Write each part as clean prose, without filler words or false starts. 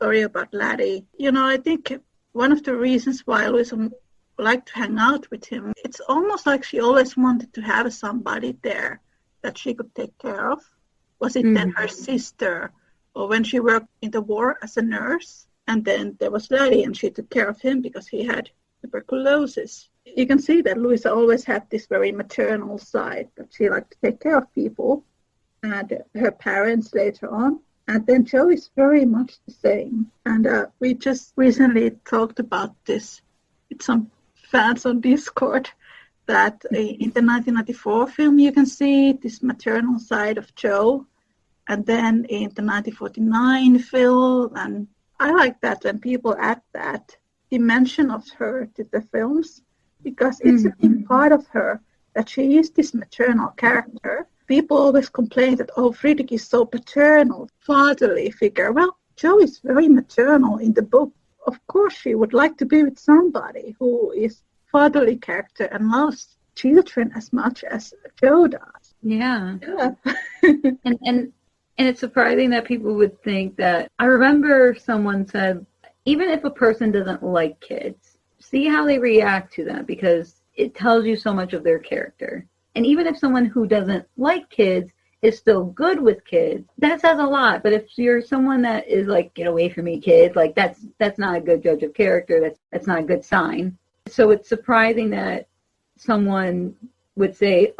story about Laddie. I think one of the reasons why Louisa liked to hang out with him, it's almost like she always wanted to have somebody there that she could take care of. Was it then her sister, or when she worked in the war as a nurse? And then there was Laddie, and she took care of him because he had tuberculosis. You can see that Louisa always had this very maternal side, that she liked to take care of people and her parents later on. And then Jo is very much the same. And we just recently talked about this with some fans on Discord, that in the 1994 film you can see this maternal side of Jo. And then in the 1949 film, and I like that when people add that dimension of her to the films, because it's a big part of her that she is this maternal character. People always complain that, Friedrich is so paternal, fatherly figure. Well, Jo is very maternal in the book. Of course, she would like to be with somebody who is fatherly character and loves children as much as Jo does. Yeah. And it's surprising that people would think that. I remember someone said, even if a person doesn't like kids, see how they react to them, because it tells you so much of their character. And even if someone who doesn't like kids is still good with kids, that says a lot. But if you're someone that is like, get away from me, kids, like that's not a good judge of character. That's not a good sign. So it's surprising that someone would say,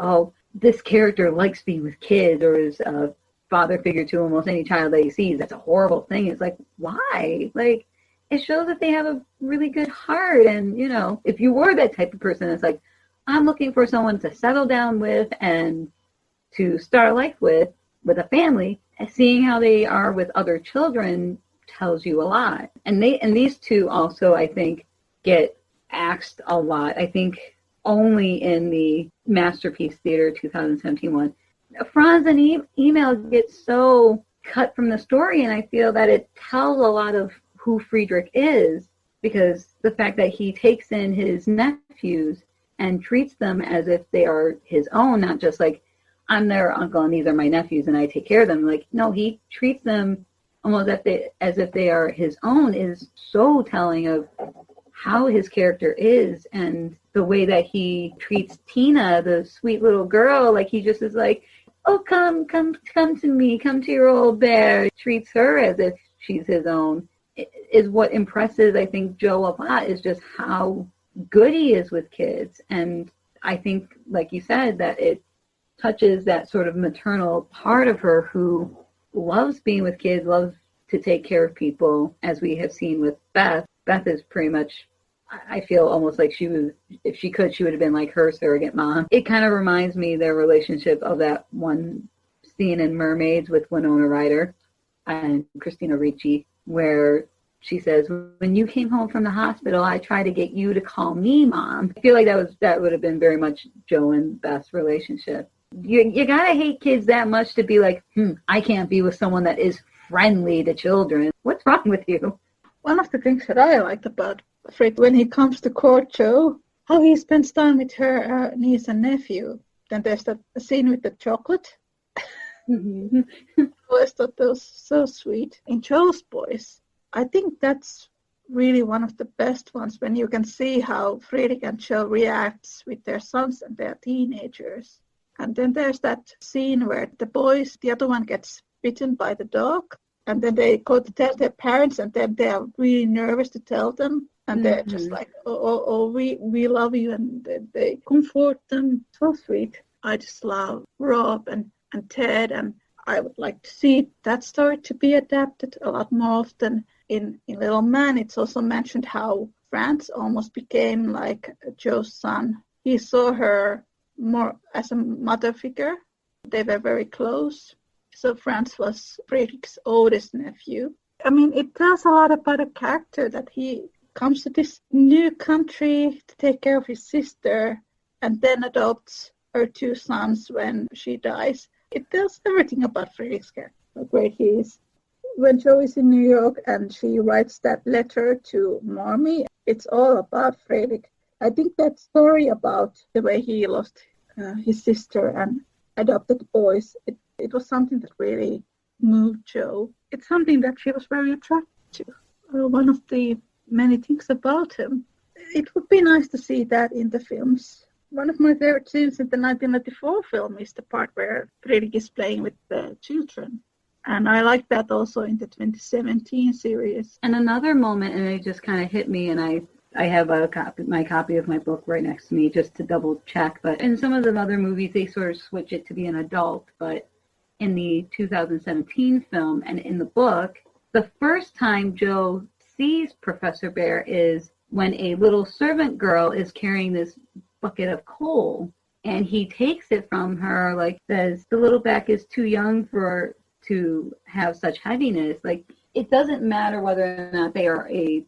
this character likes being with kids, or is a father figure to almost any child that he sees. That's a horrible thing. It's like, why? Like, it shows that they have a really good heart. And, if you were that type of person, it's like, I'm looking for someone to settle down with and to start life with a family. And seeing how they are with other children tells you a lot. And these two also, I think, get axed a lot. I think only in the Masterpiece Theater 2017 one. Franz and Emil get so cut from the story, and I feel that it tells a lot of who Friedrich is, because the fact that he takes in his nephews and treats them as if they are his own, not just like, I'm their uncle and these are my nephews and I take care of them. Like, no, he treats them almost as if they are his own, is so telling of how his character is, and the way that he treats Tina, the sweet little girl. Like, he just is like, come to me, come to your old bear. Treats her as if she's his own. Is what impresses, I think, Jo a lot, is just how good he is with kids. And I think, like you said, that it touches that sort of maternal part of her who loves being with kids, loves to take care of people, as we have seen with Beth. Beth is pretty much, I feel almost like she was, if she could, she would have been like her surrogate mom. It kind of reminds me, their relationship, of that one scene in Mermaids with Winona Ryder and Christina Ricci, where she says, when you came home from the hospital, I tried to get you to call me mom. I feel like that would have been very much Jo and Beth's relationship. You gotta hate kids that much to be like, I can't be with someone that is friendly to children. What's wrong with you? One of the things that I liked about Friedrich, when he comes to court, Jo, how he spends time with her niece and nephew. Then there's that scene with the chocolate. Mm-hmm. I always thought that was so sweet. In Jo's Boys, I think that's really one of the best ones, when you can see how Friedrich and Jo reacts with their sons and their teenagers. And then there's that scene where the other one gets bitten by the dog, and then they go to tell their parents, and then they are really nervous to tell them, and they're just like, we love you, and they comfort them. So sweet. I just love Rob and Ted, and I would like to see that story to be adapted a lot more often. In Little Man, it's also mentioned how Franz almost became like Jo's son. He saw her more as a mother figure. They were very close. So Franz was Friedrich's oldest nephew. I mean, it tells a lot about a character, that he comes to this new country to take care of his sister, and then adopts her two sons when she dies. It tells everything about Friedrich's character, how great he is. When Jo is in New York and she writes that letter to Mommy, it's all about Friedrich. I think that story about the way he lost his sister and adopted boys, it was something that really moved Jo. It's something that she was very attracted one of the many things about him. It would be nice to see that in the films. One of my favorite scenes in the 1994 film is the part where Friedrich is playing with the children. And I like that also in the 2017 series. And another moment, and it just kind of hit me, and I have my copy of my book right next to me just to double check. But in some of the other movies, they sort of switch it to be an adult. But in the 2017 film and in the book, the first time Joe sees Professor Bear is when a little servant girl is carrying this bucket of coal. And he takes it from her, like says, the little Beck is too young to have such heaviness. Like, it doesn't matter whether or not they are a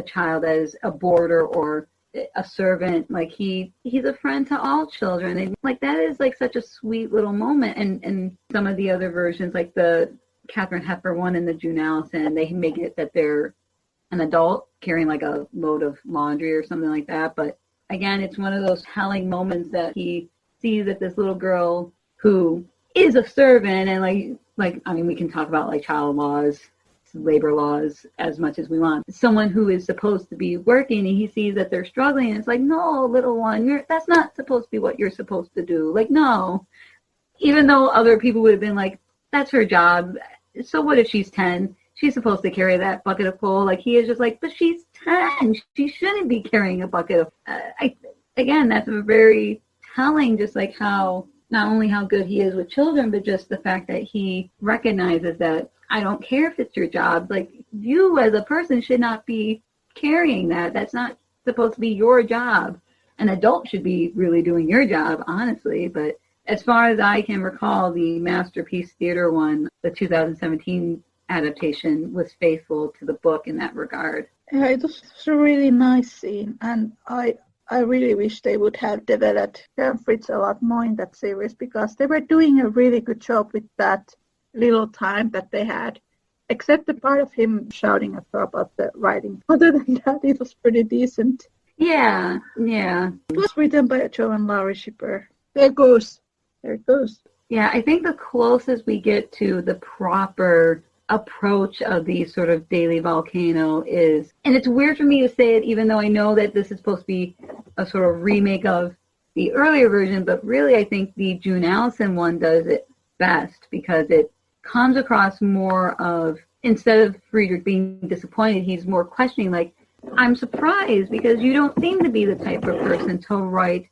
child that is a boarder or a servant. Like, he's a friend to all children. And like, that is like such a sweet little moment. And some of the other versions, like the Katharine Hepburn one and the June Allison, they make it that they're an adult carrying like a load of laundry or something like that. But again, it's one of those telling moments that he sees that this little girl who is a servant, and like I mean, we can talk about like child laws, labor laws as much as we want. Someone who is supposed to be working, and he sees that they're struggling, and it's like, no, little one, that's not supposed to be what you're supposed to do. Like, no. Even though other people would have been like, that's her job. So what if she's 10? She's supposed to carry that bucket of coal. Like, he is just like, but she's 10. She shouldn't be carrying a bucket of... Again, that's a very telling, just like how, not only how good he is with children, but just the fact that he recognizes that I don't care if it's your job. Like, you as a person should not be carrying that. That's not supposed to be your job. An adult should be really doing your job, honestly. But as far as I can recall, the Masterpiece Theater one, the 2017 adaptation, was faithful to the book in that regard. Yeah, it was a really nice scene, and I really wish they would have developed Fritz a lot more in that series, because they were doing a really good job with that little time that they had, except the part of him shouting at her about the writing. Other than that, it was pretty decent. Yeah. It was written by Joe and Laurie Shipper. There it goes. Yeah, I think the closest we get to the proper approach of the sort of Daily Volcano is, and it's weird for me to say it even though I know that this is supposed to be a sort of remake of the earlier version, but really I think the June Allison one does it best, because it comes across more of, instead of Friedrich being disappointed, he's more questioning, like, I'm surprised because you don't seem to be the type of person to write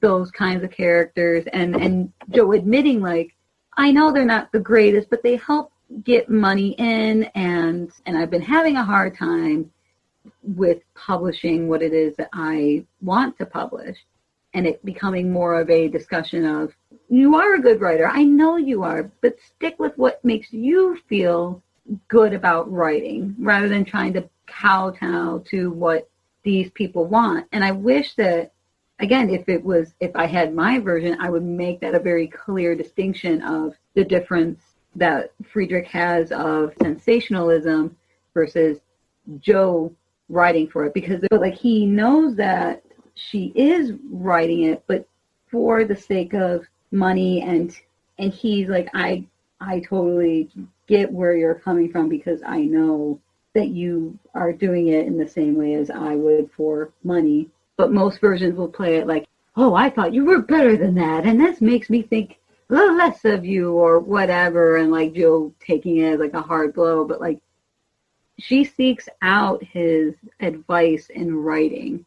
those kinds of characters, and Joe admitting, like, I know they're not the greatest, but they help get money in, and I've been having a hard time with publishing what it is that I want to publish, and it becoming more of a discussion of, you are a good writer, I know you are, but stick with what makes you feel good about writing, rather than trying to kowtow to what these people want. And I wish that, again, if I had my version, I would make that a very clear distinction of the difference that Friedrich has of sensationalism versus Joe writing for it, because like, he knows that she is writing it, but for the sake of money, and he's like, I totally get where you're coming from, because I know that you are doing it in the same way as I would for money. But most versions will play it like, oh, I thought you were better than that, and this makes me think a little less of you, or whatever, and like Joe taking it as like a hard blow. But like, she seeks out his advice in writing,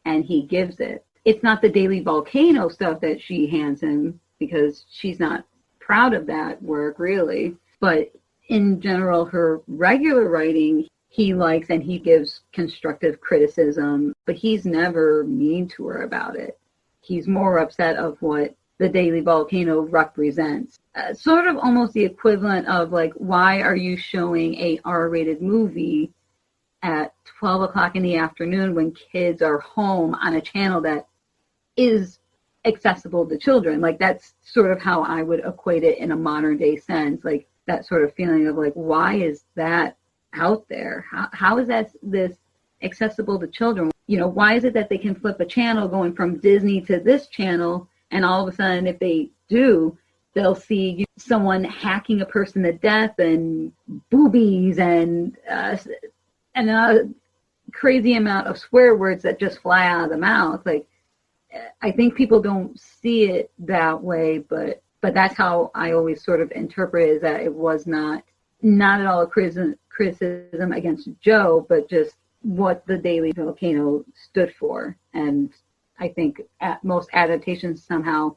and he gives it. It's not the Daily Volcano stuff that she hands him, because she's not proud of that work, really. But in general, her regular writing, he likes, and he gives constructive criticism, but he's never mean to her about it. He's more upset of what the Daily Volcano represents. Sort of almost the equivalent of like, why are you showing a R-rated movie at 12 o'clock in the afternoon when kids are home on a channel that is accessible to children? Like, that's sort of how I would equate it in a modern day sense. Like, that sort of feeling of like, why is that out there? How is that this accessible to children? You know, why is it that they can flip a channel going from Disney to this channel, and all of a sudden, if they do, they'll see someone hacking a person to death and boobies and and a crazy amount of swear words that just fly out of the mouth. Like, I think people don't see it that way, but that's how I always sort of interpret it, is that it was not at all a criticism against Joe, but just what the Daily Volcano stood for. And I think most adaptations somehow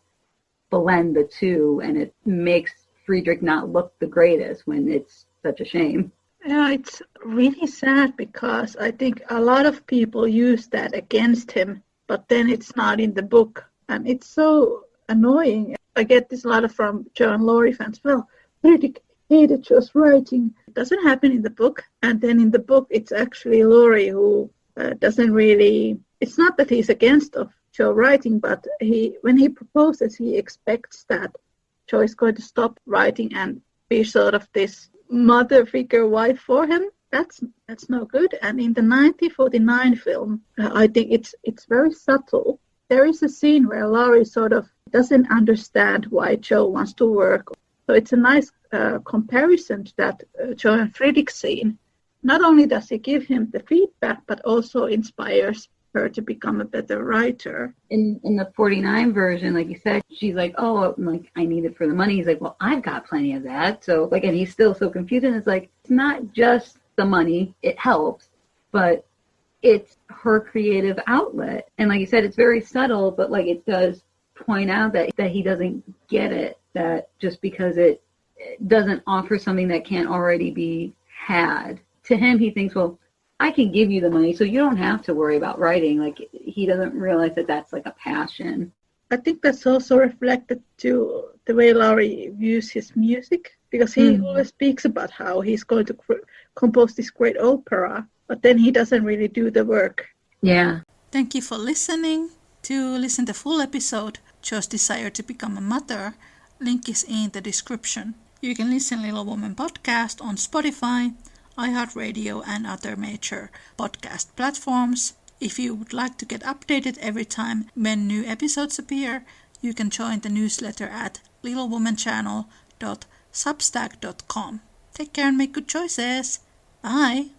blend the two, and it makes Friedrich not look the greatest when it's such a shame. Yeah, it's really sad because I think a lot of people use that against him, but then it's not in the book. And it's so annoying. I get this a lot from Joe and Laurie fans. Well, Friedrich hated Joe's writing. It doesn't happen in the book. And then in the book, it's actually Laurie who doesn't really... It's not that he's against of Joe writing, but when he proposes, he expects that Joe is going to stop writing and be sort of this mother figure wife for him. That's no good. And in the 1949 film, I think it's very subtle. There is a scene where Laurie sort of doesn't understand why Joe wants to work. So it's a nice comparison to that Joe and Friedrich scene. Not only does he give him the feedback, but also inspires her to become a better writer. In the 49 version, like you said, she's like, oh, like, I need it for the money. He's like, well, I've got plenty of that. So, like, and he's still so confused. And it's like, it's not just the money. It helps, but it's her creative outlet. And like you said, it's very subtle, but like it does point out that he doesn't get it, that just because it doesn't offer something that can't already be had. To him, he thinks, well, I can give you the money, so you don't have to worry about writing. Like, he doesn't realize that that's like a passion. I think that's also reflected to the way Laurie views his music, because he always speaks about how he's going to compose this great opera, but then he doesn't really do the work. Yeah. Thank you for listening. To listen to the full episode, Joe's Desire to Become a Mother, link is in the description. You can listen Little Woman podcast on Spotify, iHeartRadio, and other major podcast platforms. If you would like to get updated every time when new episodes appear, you can join the newsletter at littlewomanchannel.substack.com. Take care and make good choices. Bye!